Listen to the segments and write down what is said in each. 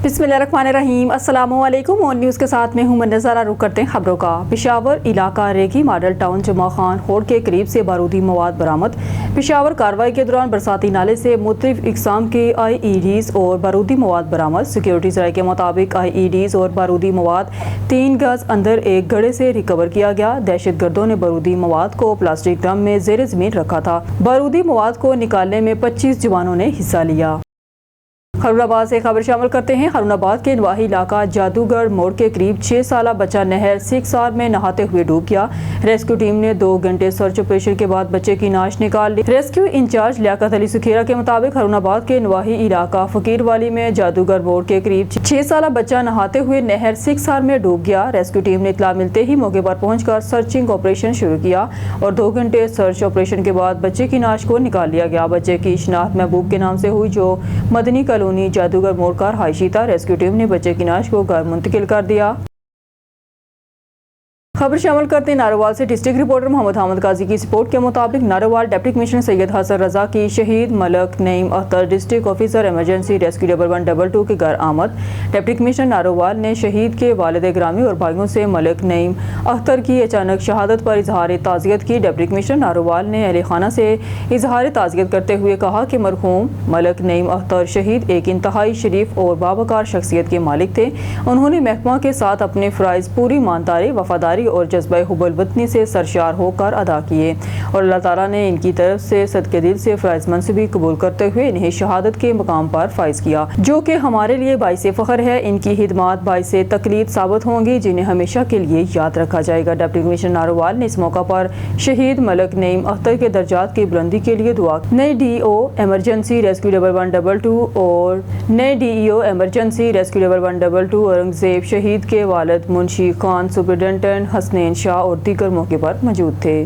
بسم اللہ الرحمن الرحیم، السلام علیکم۔ اور نیوز کے ساتھ میں ہوں منظرہ۔ رخ کرتے ہیں خبروں کا۔ پشاور علاقہ ریگی ماڈل ٹاؤن جمعہ خان ہوڑ کے قریب سے بارودی مواد برآمد۔ پشاور کارروائی کے دوران برساتی نالے سے مختلف اقسام کے آئی ای ڈیز اور بارودی مواد برآمد۔ سیکیورٹی ذرائع کے مطابق آئی ای ڈیز اور بارودی مواد 3 گز اندر ایک گڑھے سے ریکور کیا گیا۔ دہشت گردوں نے بارودی مواد کو پلاسٹک ڈرم میں زیر زمین رکھا تھا۔ بارودی مواد کو نکالنے میں 25 جوانوں نے حصہ لیا۔ ہارون آباد سے خبر شامل کرتے ہیں۔ ہارون آباد کے نواحی علاقہ جادوگڑھ موڑ کے قریب 6 سالہ بچہ نہر سکسار میں نہاتے ہوئے ڈوب گیا۔ ریسکیو ٹیم نے 2 گھنٹے سرچ آپریشن کے بعد بچے کی نعش نکال لی۔ ریسکیو انچارج لیاقت علی سکھیرا کے مطابق ہارون آباد کے نواحی علاقہ فقیر والی میں جادوگڑھ موڑ کے قریب 6 سالہ بچہ نہاتے ہوئے نہر سکسار میں ڈوب گیا۔ ریسکیو ٹیم نے اطلاع ملتے ہی موقع پر پہنچ کر سرچنگ آپریشن شروع کیا اور 2 گھنٹے سرچ آپریشن کے بعد بچے کی نعش کو نکال لیا گیا۔ بچے کی شناخت محبوب کے نام سے ہوئی جو مدنی کالونی جادوگڑھ موڑ کا رہائشی تھا۔ ریسکیو ٹیم نے بچے کی نعش کو گھر منتقل کر دیا۔ خبر شامل کرتے ہیں ناروال سے۔ ڈسٹرکٹ رپورٹر محمد حامد قاضی کی رپورٹ کے مطابق ناروال ڈپٹی کمشنر سید حسن رضا کی شہید Malik Naeem Akhtar district officer emergency rescue 1122 کے گھر آمد۔ ڈپٹی کمشنر ناروال نے شہید کے والد گرامی اور بھائیوں سے ملک نعیم اختر کی اچانک شہادت پر اظہار تعزیت کی۔ ڈپٹی کمشنر ناروال نے اہل خانہ سے اظہار تعزیت کرتے ہوئے کہا کہ مرحوم ملک نعیم اختر شہید ایک انتہائی شریف اور باوقار شخصیت کے مالک تھے۔ انہوں نے محکمہ کے ساتھ اپنے فرائض پوری ایمانداری، وفاداری اور جذبہ حب الوطنی سے سرشار ہو کر ادا کیے اور اللہ تعالیٰ نے ان کی طرف سے صدقے دل سے فرائض منصبی قبول کرتے ہوئے انہیں شہادت کے مقام پر فائز کیا، جو کہ ہمارے لیے باعث فخر ہے۔ ان کی خدمات باعث تقلید ثابت ہوں گی جنہیں ہمیشہ کے لیے یاد رکھا جائے گا۔ ڈپٹی کمشنر ناروال نے اس موقع پر شہید ملک نعیم اختر کے درجات کی بلندی کے لیے دعا کی۔ نئے ڈی او ایمرجنسی ریسکیو 1122 اور نئے D E O emergency rescue 1122 Aurangzeb, شہید کے والد منشی خان، سپرنٹینڈنٹ حسنین شاہ اور دیگر موقع پر موجود تھے۔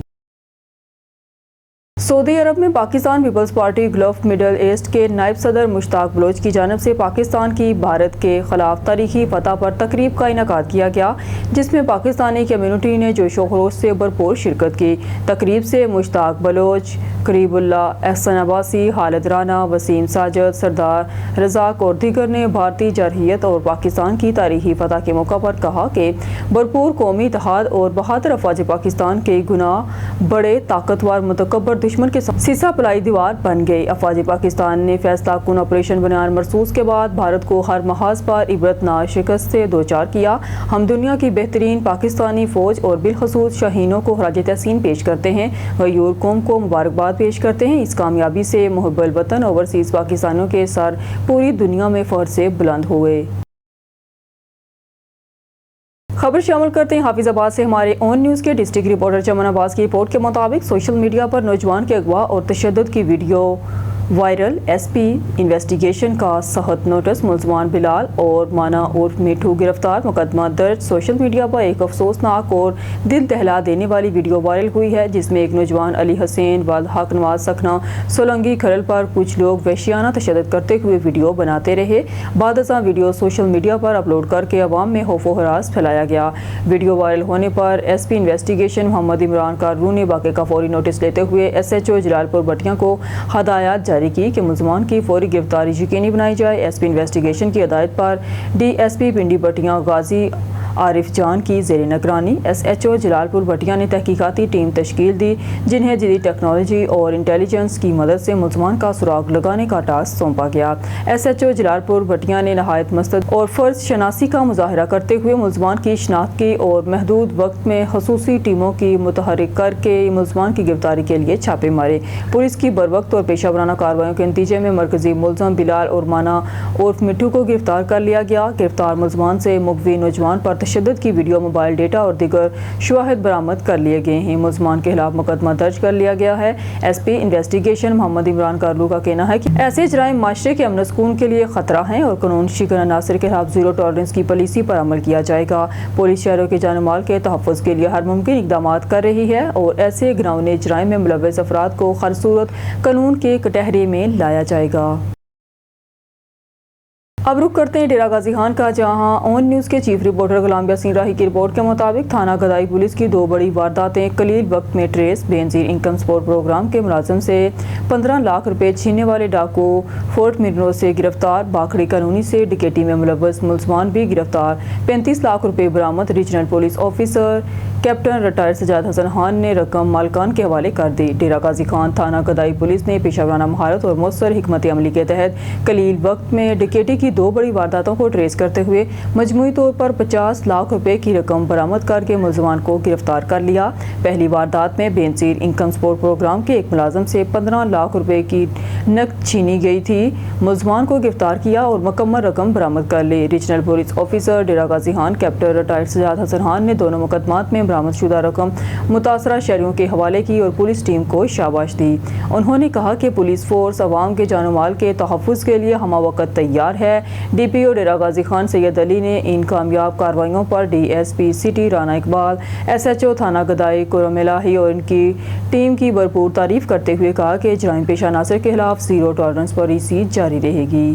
سعودی عرب میں Pakistan Peoples Party Gulf Middle East کے نائب صدر مشتاق بلوچ کی جانب سے پاکستان کی بھارت کے خلاف تاریخی فتح پر تقریب کا انعقاد کیا گیا، جس میں پاکستانی کمیونٹی نے جوش و خروش سے بھرپور شرکت کی۔ تقریب سے مشتاق بلوچ، قریب اللہ، احسن عباسی، خالد رانا، وسیم ساجد، سردار رزاق اور دیگر نے بھارتی جارحیت اور پاکستان کی تاریخی فتح کے موقع پر کہا کہ بھرپور قومی اتحاد اور بہادر افواج پاکستان کے گناہ بڑے طاقتور متکبر دشمن کے ساتھ سیسا پلائی دیوار بن گئی۔ افواج پاکستان نے فیصلہ کن آپریشن بنیان مرصوص کے بعد بھارت کو ہر محاذ پر عبرتناک شکست سے دوچار کیا۔ ہم دنیا کی بہترین پاکستانی فوج اور بالخصوص شاہینوں کو خراج تحسین پیش کرتے ہیں، غیور قوم کو مبارکباد پیش کرتے ہیں۔ اس کامیابی سے محب الوطن اوورسیز پاکستانیوں کے سر پوری دنیا میں فخر سے بلند ہوئے۔ خبر شامل کرتے ہیں حافظ آباد سے۔ ہمارے اون نیوز کے ڈسٹرکٹ رپورٹر چمن عباس کی رپورٹ کے مطابق سوشل میڈیا پر نوجوان کے اغوا اور تشدد کی video viral. S P investigation کا سخت نوٹس۔ ملزمان بلال اور مانا عرف میٹھو گرفتار۔ مقدمہ درج۔ سوشل میڈیا پر ایک افسوسناک اور دل دہلا دینے والی ویڈیو وائرل ہوئی ہے، جس میں ایک نوجوان علی حسین والد حق نواز سکھنا سولنگی کھرل پر کچھ لوگ وحشیانہ تشدد کرتے ہوئے ویڈیو بناتے رہے۔ بعد ازاں ویڈیو سوشل میڈیا پر اپلوڈ کر کے عوام میں خوف و ہراس پھیلایا گیا۔ ویڈیو وائرل ہونے پر ایس پی انویسٹیگیشن محمد عمران کاررو نے واقعے کا فوری نوٹس لیتے ہوئے ایس ایچ او جلال پور بٹیاں کو ہدایات جاری کی کہ ملزمان کی فوری گرفتاری یقینی بنائی جائے۔ ایس پی انویسٹیگیشن کی ہدایت پر ڈی ایس پی پنڈی بٹیاں غازی عارف جان کی زیر نگرانی ایس ایچ او جلال پور بٹیاں نے تحقیقاتی ٹیم تشکیل دی، جنہیں جدید ٹیکنالوجی اور انٹیلیجنس کی مدد سے ملزمان کا سراغ لگانے کا ٹاسک سونپا گیا۔ ایس ایچ او جلال پور بٹیاں نے نہایت مستعد اور فرض شناسی کا مظاہرہ کرتے ہوئے ملزمان کی شناخت کی اور محدود وقت میں خصوصی ٹیموں کی متحرک کر کے ملزمان کی گرفتاری کے لیے چھاپے مارے۔ پولیس کی بروقت اور پیشہ ورانہ کارروائیوں کے نتیجے میں مرکزی ملزم بلال اور مانا عرف مٹھو کو گرفتار کر لیا گیا۔ گرفتار ملزمان سے مغوی نوجوان پر تشدد کی ویڈیو، موبائل ڈیٹا اور دیگر شواہد برآمد کر لیے گئے ہیں۔ ملزمان کے خلاف مقدمہ درج کر لیا گیا ہے۔ ایس پی انویسٹیگیشن محمد عمران کارلو کا کہنا ہے کہ ایسے جرائم معاشرے کے امن و سکون کے لیے خطرہ ہیں اور قانون شکن عناصر کے خلاف زیرو ٹالرنس کی پالیسی پر عمل کیا جائے گا۔ پولیس شہریوں کے جان و مال کے تحفظ کے لیے ہر ممکن اقدامات کر رہی ہے اور ایسے گھناؤنے جرائم میں ملوث افراد کو ہر صورت قانون کے کٹہرے میں لایا جائے گا۔ اب رخ کرتے ہیں ڈیرہ غازی خان کا، جہاں اون نیوز کے چیف رپورٹر غلام یاسین راہی کی رپورٹ کے مطابق تھانہ گدائی پولیس کی 2 بڑی وارداتیں قلیل وقت میں ٹریس۔ بے نظیر انکم سپورٹ پروگرام کے ملازم سے 15 لاکھ روپے چھیننے والے ڈاکو فورٹ مرنو سے گرفتار۔ باکھڑی کالونی سے ڈکیتی میں ملوث ملزمان بھی گرفتار۔ 35 لاکھ روپے برآمد۔ Regional police officer captain retire Sajjad Hassan Khan نے رقم مالکان کے حوالے کر دی۔ ڈیرہ غازی خان تھانہ گدائی پولیس نے پیشہ ورانہ مہارت اور مؤثر حکمت عملی کے تحت قلیل وقت میں ڈکیتی کی 2 بڑی وارداتوں کو ٹریس کرتے ہوئے مجموعی طور پر 50 لاکھ روپے کی رقم برآمد کر کے ملزمان کو گرفتار کر لیا۔ پہلی واردات میں بے نظیر انکم سپورٹ پروگرام کے ایک ملازم سے 15 لاکھ روپے کی نقد چھینی گئی تھی۔ ملزمان کو گرفتار کیا اور مکمل رقم برآمد کر لی۔ Regional police officer Dera Ghazi Khan captain retire Sajjad Hassan Khan نے دونوں مقدمات میں برآمد شدہ رقم متاثرہ شہریوں کے حوالے کی اور پولیس ٹیم کو شاباش دی۔ انہوں نے کہا کہ پولیس فورس عوام کے جان و مال کے تحفظ کے لیے ہمہ وقت تیار ہے۔ ڈی پی او ڈیرہ غازی خان سید علی نے ان کامیاب کارروائیوں پر D S P city Rana Iqbal, S H O تھانہ گدائی کرم الہی اور ان کی ٹیم کی بھرپور تعریف کرتے ہوئے کہا کہ جرائم پیشہ عناصر کے خلاف زیرو ٹالرنس پالیسی جاری رہے گی۔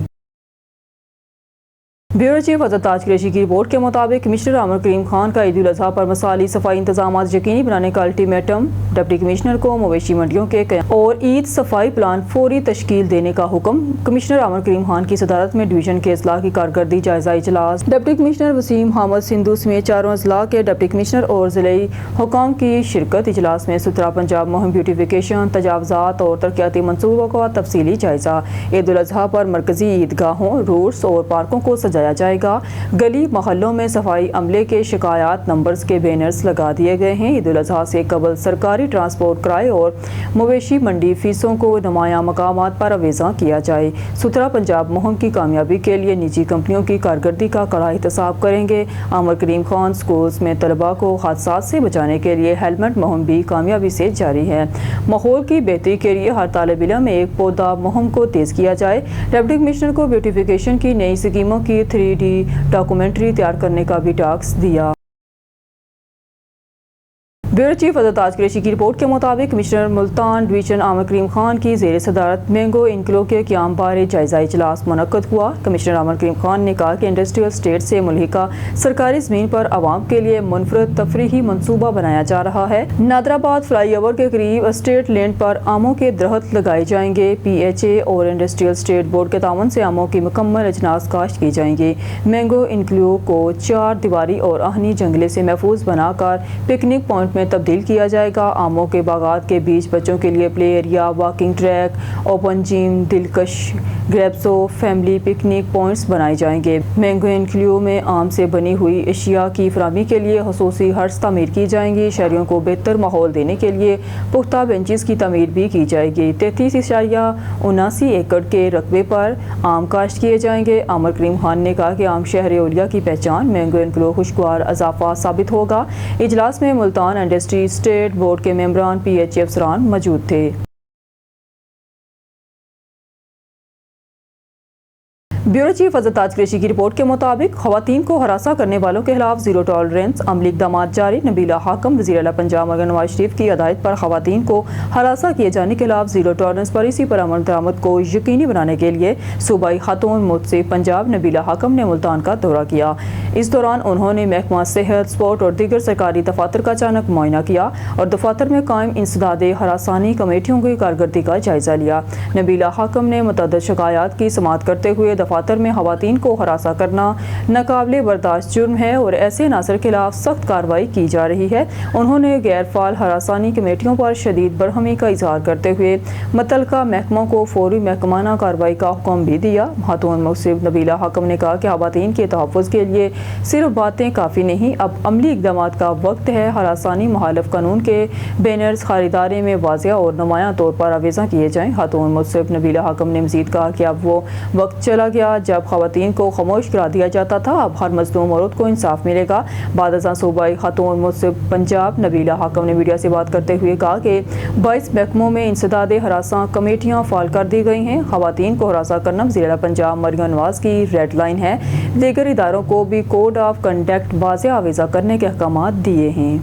بیورو چیف حضرت تاج قریشی کی رپورٹ کے مطابق کمشنر عامر کریم خان کا عید الاضحیٰ پر مثالی صفائی انتظامات یقینی بنانے کا الٹیمیٹم۔ ڈپٹی کمشنر کو مویشی منڈیوں کے قیام اور عید صفائی پلان فوری تشکیل دینے کا حکم۔ کمشنر عامر کریم خان کی صدارت میں ڈویژن کے اضلاع کی کارکردگی جائزہ اجلاس۔ ڈپٹی کمشنر وسیم حامد سندھو سمیت چاروں اضلاع کے ڈپٹی کمشنر اور ضلعی حکام کی شرکت۔ اجلاس میں ستھرا پنجاب مہم، بیوٹیفیکیشن، تجاوزات اور ترقیاتی منصوبوں کا تفصیلی جائزہ۔ عید الاضحیٰ پر مرکزی عیدگاہوں، روڈس اور پارکوں کو سجایا جائے گا۔ گلی محلوں میں صفائی عملے کے شکایات نمبرز کے بینرز لگا دیے گئے ہیں۔ عید الاضحیٰ سے قبل سرکاری ٹرانسپورٹ کرائے اور مویشی منڈی فیسوں کو نمایاں مقامات پر اویزاں کیا جائے۔ ستھرا پنجاب مہم کی کامیابی کے لیے نجی کمپنیوں کی کارکردگی کا کڑا احتساب کریں گے۔ عامر کریم خان اسکولز میں طلباء کو حادثات سے بچانے کے لیے ہیلمٹ مہم بھی کامیابی سے جاری ہے۔ ماحول کی بہتری کے لیے ہر طالب علم میں ایک پودا مہم کو تیز کیا جائے۔ ڈپٹی کمشنر کو بیوٹیفیکیشن کی نئی اسکیموں کی 3D ڈاکومنٹری تیار کرنے کا بھی ٹاسک دیا۔ بیورو چیف حضرت تاج قریشی کی رپورٹ کے مطابق کمشنر ملتان ڈویژن عامر کریم خان کی زیر صدارت مینگو انکلو کے قیام بارے جائزہ اجلاس منعقد ہوا۔ کمشنر عامر کریم خان نے کہا کہ انڈسٹریل اسٹیٹ سے ملحقہ سرکاری زمین پر عوام کے لیے منفرد تفریحی منصوبہ بنایا جا رہا ہے۔ نادر آباد فلائی اوور کے قریب اسٹیٹ لینڈ پر آموں کے درخت لگائے جائیں گے۔ پی ایچ اے اور انڈسٹریل اسٹیٹ بورڈ کے تعاون سے آموں کی مکمل اجناس کاشت کی جائیں گے۔ مینگو انکلو کو 4 دیواری اور آہنی جنگلے سے محفوظ بنا کر پکنک پوائنٹ میں تبدیل کیا جائے گا۔ آموں کے باغات کے بیچ بچوں کے لیے پلے ایریا، واکنگ ٹریک، اوپن جم، دلکش گریپسو فیملی پکنک پوائنٹس بنائے جائیں گے۔ مینگو انکلیو میں آم سے بنی ہوئی اشیاء کی فراہمی کے لیے خصوصی ہٹس تعمیر کی جائیں گی۔ شہریوں کو بہتر ماحول دینے کے لیے پختہ بینچز کی تعمیر بھی کی جائے گی۔ 33.79 ایکڑ کے رقبے پر آم کاشت کیے جائیں گے۔ عامر کریم خان نے کہا کہ عام شہر اولیا کی پہچان مینگو انکلو خوشگوار اضافہ ثابت ہوگا۔ اجلاس میں ملتان انڈسٹری اسٹیٹ بورڈ کے ممبران، پی ایچ اے افسران موجود تھے۔ بیورو چیف حضرت تاج قریشی کی رپورٹ کے مطابق خواتین کو ہراساں کرنے والوں کے خلاف زیرو ٹالرنس عملی اقدامات جاری۔ نبیلہ حاکم وزیر اعلیٰ پنجاب مریم نواز شریف کی ہدایت پر خواتین کو ہراساں کیے جانے کے خلاف زیرو ٹالرنس پالیسی پر عمل درآمد کو یقینی بنانے کے لیے صوبائی خاتون منصف پنجاب نبیلہ حاکم نے ملتان کا دورہ کیا۔ اس دوران انہوں نے محکمہ صحت، سپورٹ اور دیگر سرکاری دفاتر کا اچانک معائنہ کیا اور دفاتر میں قائم انسداد ہراسانی کمیٹیوں کی کارکردگی کا جائزہ لیا۔ نبیلہ حاکم نے متعدد شکایات کی سماعت کرتے ہوئے دفاتر میں خواتین کو ہراساں کرنا ناقابل برداشت جرم ہے اور ایسے عناصر کے خلاف سخت کارروائی کی جا رہی ہے۔ انہوں نے غیر فعال ہراسانی کمیٹیوں پر شدید برہمی کا اظہار کرتے ہوئے متعلقہ محکموں کو فوری محکمانہ کارروائی کا حکم بھی دیا۔ خاتون منصف نبیلہ حاکم نے کہا کہ خواتین کے تحفظ کے لیے صرف باتیں کافی نہیں، اب عملی اقدامات کا وقت ہے۔ ہراسانی مخالف قانون کے بینرز خریداری میں واضح اور نمایاں طور پر آویزاں کیے جائیں۔ خاتون منصف نبیلہ حاکم نے مزید کہا کہ اب وہ وقت چلا گیا جب خواتین کو خاموش کرا دیا جاتا تھا، اب ہر مظلوم عورت کو انصاف ملے گا۔ بعد ازاں صوبائی خاتون منصف پنجاب نبیلہ حاکم نے میڈیا سے بات کرتے ہوئے کہا کہ 22 محکموں میں انسداد ہراساں کمیٹیاں فعال کر دی گئی ہیں۔ خواتین کو ہراساں کرنا وزیر اعلیٰ پنجاب مریم نواز کی ریڈ لائن ہے۔ دیگر اداروں کو بھی کوڈ آف کنڈکٹ واضح آویزاں کرنے کے احکامات دیے ہیں۔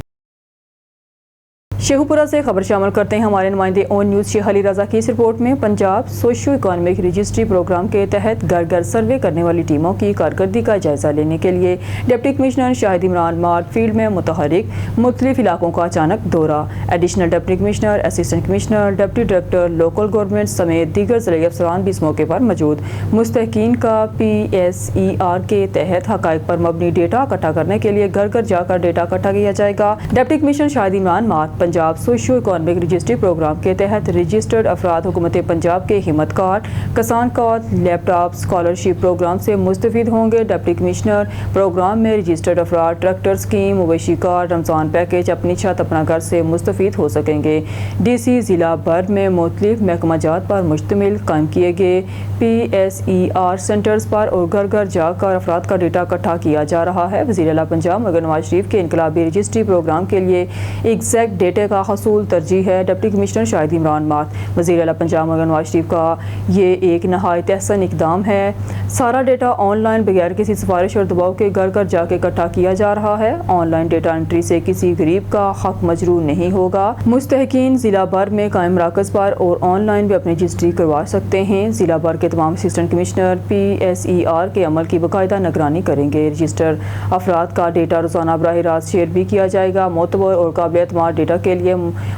شیخوپورہ سے خبر شامل کرتے ہیں ہمارے نمائندے اون نیوز شیخ علی رضا کی اس رپورٹ میں Punjab socio economic registry programme کے تحت گھر گھر سروے کرنے والی ٹیموں کی کارکردگی کا جائزہ لینے کے لیے deputy commissioner Shahid Imran mart field میں متحرک مختلف علاقوں کا اچانک دورہ۔ Additional deputy commissioner, assistant commissioner, deputy director local government سمیت دیگر ضلعی افسران بھی اس موقع پر موجود۔ مستحقین کا PSER کے تحت حقائق پر مبنی ڈیٹا اکٹھا کرنے کے لیے گھر گھر جا کر ڈیٹا اکٹھا کیا جائے گا۔ Deputy commissioner Shahid Imran Marth Punjab socio economic registry programme کے تحت رجسٹرڈ افراد حکومت پنجاب کے ہمت کارڈ، کسان کارڈ، لیپ ٹاپ، اسکالرشپ پروگرام سے مستفید ہوں گے۔ ڈپٹی کمشنر پروگرام میں رجسٹرڈ افراد ٹریکٹر اسکیم، مویشی کارڈ، رمضان پیکیج، اپنی چھت اپنا گھر سے مستفید ہو سکیں گے۔ DC ضلع بھر میں مختلف محکمہ جات پر مشتمل قائم کیے گئے PSER سینٹرز پر اور گھر گھر جا کر افراد کا ڈیٹا اکٹھا کیا جا رہا ہے۔ وزیر اعلیٰ پنجاب مگر نواز شریف کے انقلابی رجسٹری پروگرام کے لیے ایگزیکٹ ڈیٹا کا حصول ترجیح ہے۔ Deputy commissioner Shahid Imran mart وزیر اعلیٰ پنجاب مگر نواز شریف کا یہ ایک نہایت احسن اقدام ہے۔ سارا ڈیٹا آن لائن بغیر کسی سفارش اور دباؤ کے گھر گھر جا کے اکٹھا کیا جا رہا ہے۔ آن لائن ڈیٹا انٹری سے کسی غریب کا حق مجروح نہیں ہوگا۔ مستحقین ضلع بھر میں قائم مراکز پر اور آن لائن بھی اپنی رجسٹری کروا سکتے ہیں۔ ضلع بھر کے تمام اسسٹنٹ کمشنر PSER کے عمل کی باقاعدہ نگرانی کریں گے۔ رجسٹر افراد کا ڈیٹا روزانہ براہ راست شیئر بھی کیا جائے گا۔ معتبر اور قابل اعتماد ڈیٹا کے لیے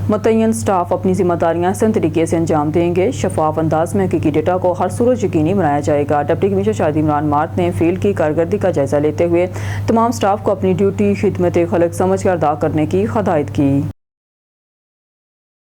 متعین اسٹاف اپنی ذمہ داریاں احسن طریقے سے انجام دیں گے۔ شفاف انداز میں حقیقی ڈیٹا کو ہر صورت یقینی بنایا جائے گا۔ Deputy commissioner Shahid Imran mart نے فیلڈ کی کارکردگی کا جائزہ لیتے ہوئے تمام اسٹاف کو اپنی ڈیوٹی خدمت خلق سمجھ کر ادا کرنے کی ہدایت کی۔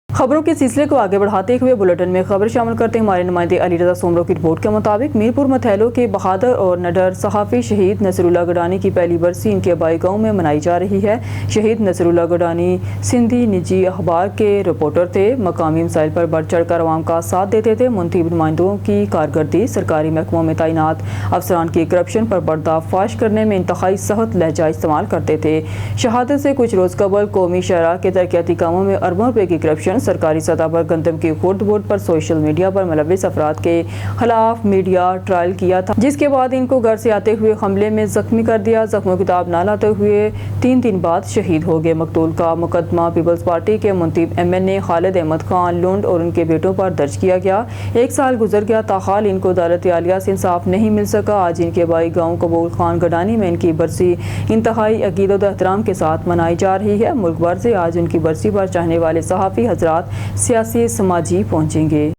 خبروں کے سلسلے کو آگے بڑھاتے ہوئے بلیٹن میں خبر شامل کرتے ہمارے نمائندے علی رضا سومرو کی رپورٹ کے مطابق میرپور متھیلو کے بہادر اور نڈر صحافی شہید نصر اللہ گڈانی کی پہلی برسی ان کے آبائی گاؤں میں منائی جا رہی ہے۔ شہید نصر اللہ گڈانی سندھی نجی اخبار کے رپورٹر تھے، مقامی مسائل پر بڑھ چڑھ کر عوام کا ساتھ دیتے تھے، منتخب نمائندوں کی کارکردگی، سرکاری محکموں میں تعینات افسران کی کرپشن پر پردہ فاش کرنے میں انتہائی سخت لہجہ استعمال کرتے تھے۔ شہادت سے کچھ روز قبل قومی شاہراہ کے ترقیاتی کاموں میں اربوں روپے کی کرپشن، سرکاری سطح پر گندم کی خورد بورد پر سوشل میڈیا پر ملوث افراد کے خلاف میڈیا ٹرائل کیا تھا، جس کے بعد ان کو گھر سے آتے ہوئے حملے میں زخمی کر دیا۔ زخموں کی تاب نہ لاتے ہوئے 3 دن بعد شہید ہو گئے۔ مقتول کا مقدمہ پیپلز پارٹی کے منتخب MNA خالد احمد خان لونڈ اور ان کے بیٹوں پر درج کیا گیا۔ 1 سال گزر گیا، تاحال ان کو عدالت عالیہ سے انصاف نہیں مل سکا۔ آج ان کے آبائی گاؤں قبول خان گڈانی میں ان کی برسی انتہائی عقیدت و احترام کے ساتھ منائی جا رہی ہے۔ ملک بھر سے آج ان کی برسی پر چاہنے والے صحافی حضرات، سیاسی سماجی پہنچیں گے۔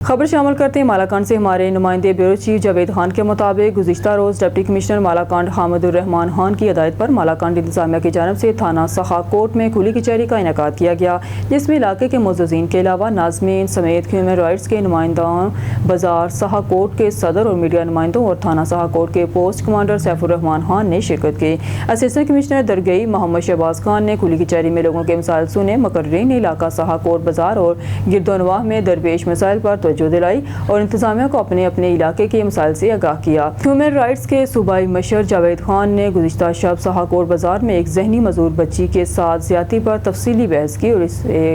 خبر شامل کرتے ہیں مالاکنڈ سے ہمارے نمائندے بیورو چیف جاوید خان کے مطابق گزشتہ روز ڈپٹی کمشنر مالاکنڈ حامد الرحمان خان کی ہدایت پر مالاکنڈ انتظامیہ کی جانب سے تھانہ سخا کوٹ میں کھلی کچہری کا انعقاد کیا گیا، جس میں علاقے کے معززین کے علاوہ ناظمین سمیت ہیومن رائٹس کے نمائندوں، بازار سخا کوٹ کے صدر اور میڈیا نمائندوں اور تھانہ سخا کوٹ کے پوسٹ کمانڈر سیف الرحمان خان نے شرکت کی۔ اسسٹنٹ کمشنر درگئی محمد شہباز خان نے کھلی کچہری میں لوگوں کے مسائل سنے۔ مقررین نے علاقہ سخا کوٹ بازار اور گرد و نواح میں درپیش مسائل پر توجہ دلائی اور انتظامیہ کو اپنے اپنے علاقے کے مسائل سے آگاہ کیا۔ ہیومن رائٹس کے صوبائی مشیر جاوید خان نے گزشتہ شب سخا کوٹ بازار میں ایک ذہنی معذور بچی کے ساتھ زیادتی پر تفصیلی بحث کی اور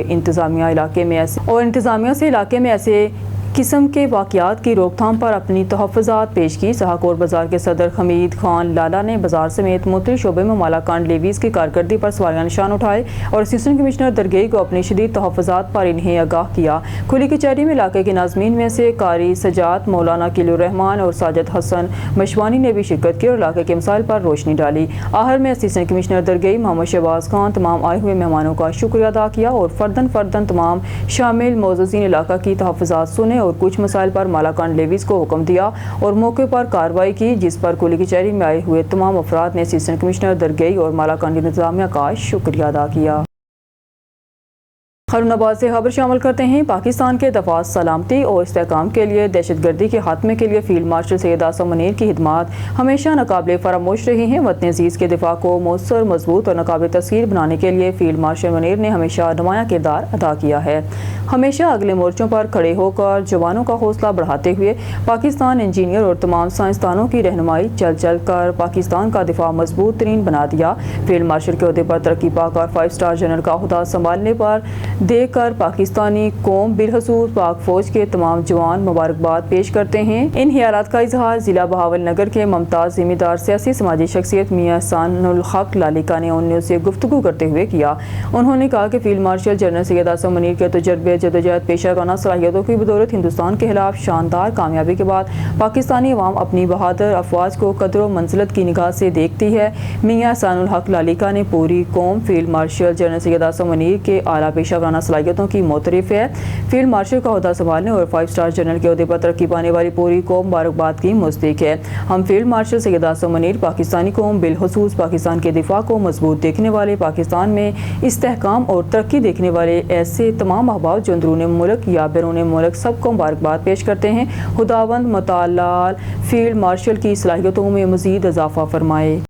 انتظامیہ سے علاقے میں ایسے قسم کے واقعات کی روک تھام پر اپنی تحفظات پیش کی۔ سخا کوٹ بازار کے صدر حمید خان لالا نے بازار سمیت مختلف شعبے میں مالاکنڈ لیویز کی کارکردگی پر سوالیہ نشان اٹھائے اور اسسٹنٹ کمشنر درگئی کو اپنی شدید تحفظات پر انہیں آگاہ کیا۔ کھلی کچہری میں علاقے کے ناظمین میں سے قاری سجاد، مولانا کلو الرحمان اور ساجد حسن مشوانی نے بھی شرکت کی اور علاقے کے مسائل پر روشنی ڈالی۔ آخر میں اسسٹنٹ کمشنر درگئی محمد شہباز خان تمام آئے ہوئے مہمانوں کا شکریہ ادا کیا اور فرداً تمام شامل معززین علاقہ کی تحفظات سنے اور کچھ مسائل پر مالاکنڈ لیویز کو حکم دیا اور موقع پر کارروائی کی، جس پر کھلی کچہری میں آئے ہوئے تمام افراد نے اسسٹنٹ کمشنر درگئی اور مالاکنڈ انتظامیہ کا شکریہ ادا کیا۔ ہارون آباد سے خبر شامل کرتے ہیں پاکستان کے دفاع، سلامتی اور استحکام کے لیے دہشت گردی کے خاتمے کے لیے فیلڈ مارشل سید اعظم منیر کی خدمات ہمیشہ ناقابل فراموش رہی ہیں۔ وطن عزیز کے دفاع کو مؤثر، مضبوط اور ناقابل تسخیر بنانے کے لیے فیلڈ مارشل منیر نے ہمیشہ نمایاں کردار ادا کیا ہے۔ ہمیشہ اگلے مورچوں پر کھڑے ہو کر جوانوں کا حوصلہ بڑھاتے ہوئے پاکستان انجینئر اور تمام سائنسدانوں کی رہنمائی چل کر پاکستان کا دفاع مضبوط ترین بنا دیا۔ فیلڈ مارشل کے عہدے پر ترقی پا کر 5 اسٹار جنرل کا عہدہ سنبھالنے پر دے کر پاکستانی قوم بالخصوص پاک فوج کے تمام جوان مبارکباد پیش کرتے ہیں۔ ان خیالات کا اظہار ضلع بہاول نگر کے ممتاز ذمہ دار سیاسی سماجی شخصیت میاں احسان الحق لالیکا نے ان نیوز سے گفتگو کرتے ہوئے کیا۔ انہوں نے کہا کہ فیلڈ مارشل جنرل سید اعظم منیر کے تجربے، جدوجہد، پیشہ ورانہ صلاحیتوں کی بدولت ہندوستان کے خلاف شاندار کامیابی کے بعد پاکستانی عوام اپنی بہادر افواج کو قدر و منزلت کی نگاہ سے دیکھتی ہے۔ میاں احسان الحق لالیکا نے پوری قوم فیلڈ مارشل جنرل سید اعظم منیر کے اعلیٰ پیشہ ورانہ صلاحیتوں کی معترف ہے۔ فیلڈ مارشل کا عہدہ سنبھالنے اور 5 اسٹار جنرل کے عہدے پر ترقی پانے والی پوری قوم مبارکباد کی مستحق ہے۔ ہم فیلڈ مارشل سید اعظم منیر پاکستانی قوم بالخصوص پاکستان کے دفاع کو مضبوط دیکھنے والے، پاکستان میں استحکام اور ترقی دیکھنے والے ایسے تمام احباب جو اندرون ملک یا بیرون ملک سب کو مبارکباد پیش کرتے ہیں۔ خداوند متعال فیلڈ مارشل کی صلاحیتوں میں مزید اضافہ فرمائے۔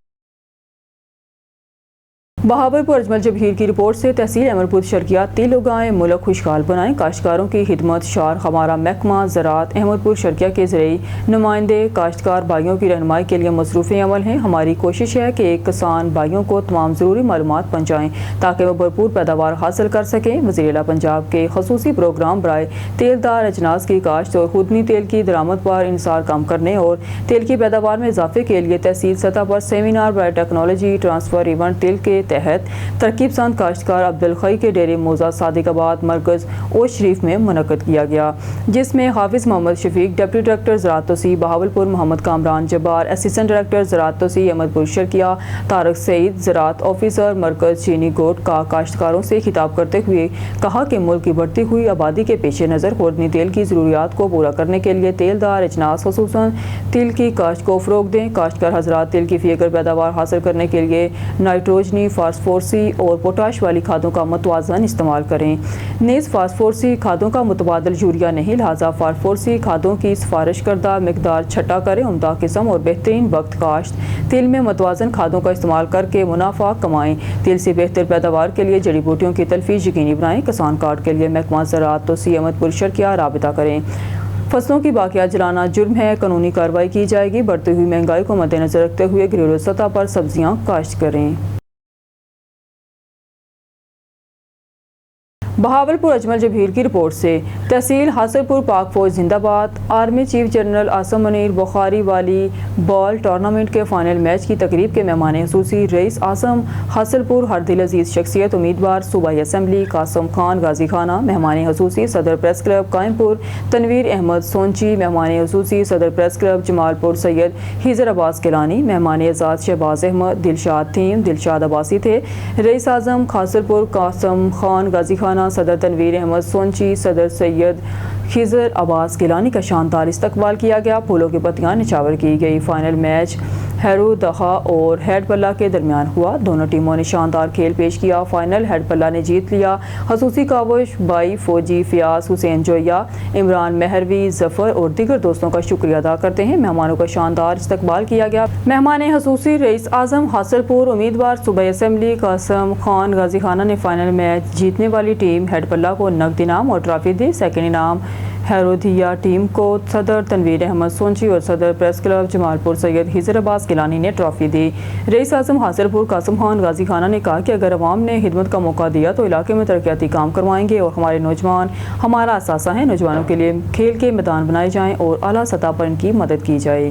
بہاولپور اجمل جبیر کی رپورٹ سے تحصیل احمد پور شرقیہ تیل اگائیں، ملک خوشحال بنائیں، کاشتکاروں کی خدمت شار ہمارا محکمہ زراعت احمد پور شرقیہ کے زرعی نمائندے کاشتکار بھائیوں کی رہنمائی کے لیے مصروف عمل ہیں۔ ہماری کوشش ہے کہ کسان بھائیوں کو تمام ضروری معلومات پہنچائیں تاکہ وہ بھرپور پیداوار حاصل کر سکیں۔ وزیر اعلیٰ پنجاب کے خصوصی پروگرام برائے تیل دار اجناس کی کاشت اور خوردنی تیل کی درآمد پر انحصار کم کرنے اور تیل کی پیداوار میں اضافے کے لیے تحصیل سطح پر سیمینار برائے ٹیکنالوجی ٹرانسفر ایونٹ تیل کے تحت ترکیب پسند کاشتکار عبدالخی کے ڈیرے موزہ صادق آباد مرکز اوش شریف میں منعقد کیا گیا، جس میں حافظ محمد شفیق، ڈپٹی ڈائریکٹر زراعت توسیع بہاولپور محمد کامران جبار، اسسٹنٹ ڈائریکٹر زراعت توسیع احمد پور شرقیہ طارق سعید، زراعت آفیسر مرکز چینی گوٹ کا کاشتکاروں سے خطاب کرتے ہوئے کہا کہ ملک کی بڑھتی ہوئی آبادی کے پیش نظر خوردنی تیل کی ضروریات کو پورا کرنے کے لیے تیل دار اجناس خصوصاً تیل کی کاشت کو فروغ دیں۔ کاشتکار حضرات تیل کی فی ایکڑ پیداوار حاصل کرنے کے لیے نائٹروجنی، فاسفورسی اور پوٹاش والی کھادوں کا متوازن استعمال کریں۔ نیز فاسفورسی کھادوں کا متبادل یوریا نہیں، لہٰذا فاسفورسی کھادوں کی سفارش کردہ مقدار چھٹا کریں۔ عمدہ قسم اور بہترین وقت کاشت تیل میں متوازن کھادوں کا استعمال کر کے منافع کمائیں۔ تیل سے بہتر پیداوار کے لیے جڑی بوٹیوں کی تلفیق یقینی بنائیں۔ کسان کارڈ کے لیے محکمہ زراعت توسیع احمد پور شرقیہ رابطہ کریں۔ فصلوں کی باقیات جلانا جرم ہے، قانونی کارروائی کی جائے گی۔ بڑھتی ہوئی مہنگائی کو مد نظر رکھتے ہوئے گھریلو سطح پر سبزیاں کاشت کریں۔ بہاولپور اجمل جبیر کی رپورٹ سے تحصیل حاصل پور پاک فوج زندہ باد آرمی چیف جنرل اعظم منیر بخاری والی بال ٹورنامنٹ کے فائنل میچ کی تقریب کے مہمان خصوصی رئیس اعظم حاصل پور ہر دل عزیز شخصیت امیدوار صوبائی اسمبلی قاسم خان غازی خانہ، مہمان خصوصی صدر پریس کلب قائم پور تنویر احمد سونچی، مہمان خصوصی صدر پریس کلب جمال پور سید حیضر عباس گیلانی، مہمان اعزاز شہباز احمد، دلشاد تھیم دلشاد عباسی تھے۔ رئیس اعظم حاصل پور قاسم خان غازی خانہ، صدر تنویر احمد سونچی، صدر سید حیضر عباس گیلانی کا شاندار استقبال کیا گیا، پھولوں کی پتیاں نچھاور کی گئی۔ فائنل میچ ہیرو دخا اور ہیڈ پلہ کے درمیان ہوا، دونوں ٹیموں نے شاندار کھیل پیش کیا۔ فائنل ہیڈ پلہ نے جیت لیا۔ خصوصی کاوش بائی فوجی فیاض حسین جویا، عمران مہروی، ظفر اور دیگر دوستوں کا شکریہ ادا کرتے ہیں۔ مہمانوں کا شاندار استقبال کیا گیا۔ مہمان خصوصی رئیس اعظم حاصل پور امیدوار صوبائی اسمبلی قاسم خان غازی خانہ نے فائنل میچ جیتنے والی ٹیم ہیڈ پلہ کو نقد انعام اور ٹرافی دی۔ سیکنڈ انعام ہیرودھیا ٹیم کو صدر تنویر احمد سونچی اور صدر پریس کلب جمال پور سید حیضر عباس گیلانی نے ٹرافی دی۔ رئیس اعظم حاصل پور قاسم خان غازی خانہ نے کہا کہ اگر عوام نے خدمت کا موقع دیا تو علاقے میں ترقیاتی کام کروائیں گے اور ہمارے نوجوان ہمارا اثاثہ ہیں۔ نوجوانوں کے لیے کھیل کے میدان بنائے جائیں اور اعلیٰ سطح پر ان کی مدد کی جائے۔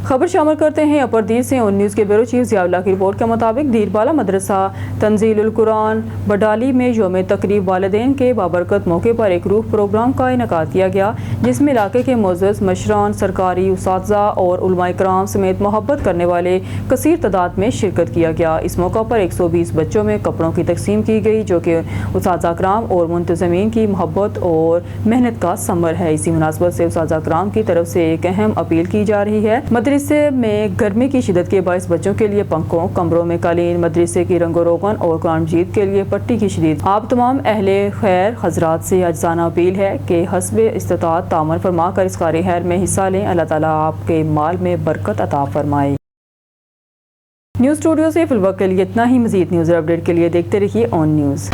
خبر شامل کرتے ہیں اپر دیر سے۔ اون نیوز کے بیورو چیف ضیاء اللہ کی رپورٹ کے مطابق دیر بالا مدرسہ تنزیل القرآن بڈالی میں یوم تقریب والدین کے بابرکت موقع پر ایک روح پروگرام کا انعقاد کیا گیا، جس میں علاقے کے معزز مشران، سرکاری اساتذہ اور علماء کرام سمیت محبت کرنے والے کثیر تعداد میں شرکت کیا گیا۔ اس موقع پر 120 بچوں میں کپڑوں کی تقسیم کی گئی، جو کہ اساتذہ کرام اور منتظمین کی محبت اور محنت کا ثمر ہے۔ اسی مناسبت سے اساتذہ کرام کی طرف سے ایک اہم اپیل کی جا رہی ہے۔ مدرسے میں گرمی کی شدت کے باعث بچوں کے لیے پنکھوں، کمروں میں قالین، مدرسے کی رنگ و روغن اور قرآن مجید کے لیے پٹی کی شدید۔ آپ تمام اہل خیر حضرات سے عاجزانہ اپیل ہے کہ حسب استطاعت تعاون فرما کر اس کار خیر میں حصہ لیں۔ اللہ تعالیٰ آپ کے مال میں برکت عطا فرمائے۔ نیوز اسٹوڈیو سے فی الوقت کے لیے اتنا ہی۔ مزید نیوز اور اپڈیٹ کے لیے دیکھتے رہیے اون نیوز۔